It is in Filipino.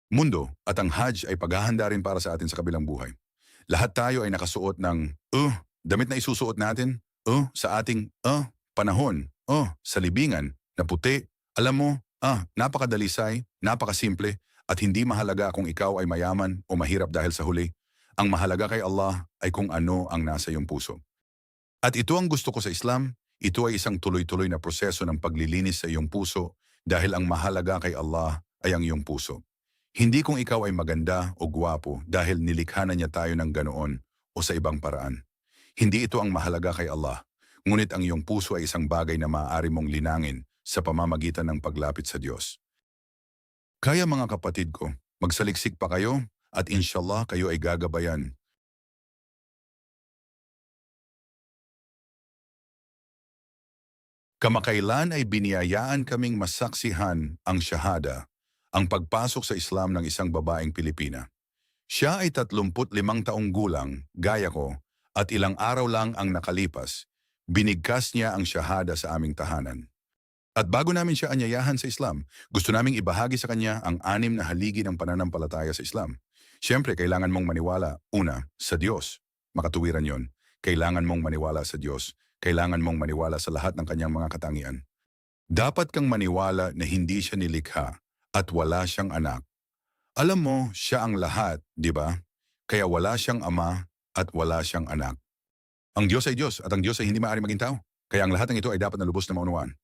Mundo at ang Hajj ay paghahanda rin para sa atin sa kabilang buhay. Lahat tayo ay nakasuot ng damit na isusuot natin, sa ating panahon, sa libingan, na puti. Alam mo, napakadalisay, napakasimple, at hindi mahalaga kung ikaw ay mayaman o mahirap dahil sa huli. Ang mahalaga kay Allah ay kung ano ang nasa iyong puso. At ito ang gusto ko sa Islam, ito ay isang tuloy-tuloy na proseso ng paglilinis sa iyong puso dahil ang mahalaga kay Allah ay ang iyong puso. Hindi kung ikaw ay maganda o gwapo dahil nilikha na niya tayo ng ganoon o sa ibang paraan. Hindi ito ang mahalaga kay Allah, ngunit ang iyong puso ay isang bagay na maaari mong linangin sa pamamagitan ng paglapit sa Diyos. Kaya mga kapatid ko, magsaliksik pa kayo at inshallah kayo ay gagabayan. Kamakailan ay biniyayaan kaming masaksihan ang shahada, ang pagpasok sa Islam ng isang babaeng Pilipina. Siya ay 35 taong gulang, gaya ko, at ilang araw lang ang nakalipas. Binigkas niya ang shahada sa aming tahanan. At bago namin siya anyayahan sa Islam, gusto naming ibahagi sa kanya ang 6 na haligi ng pananampalataya sa Islam. Siyempre, kailangan mong maniwala, una, sa Diyos. Makatuwiran yon. Kailangan mong maniwala sa Diyos. Kailangan mong maniwala sa lahat ng kanyang mga katangian. Dapat kang maniwala na hindi siya nilikha at wala siyang anak. Alam mo, siya ang lahat, di ba? Kaya wala siyang ama at wala siyang anak. Ang Diyos ay Diyos at ang Diyos ay hindi maaari maging tao. Kaya ang lahat ng ito ay dapat na lubos na maunawaan.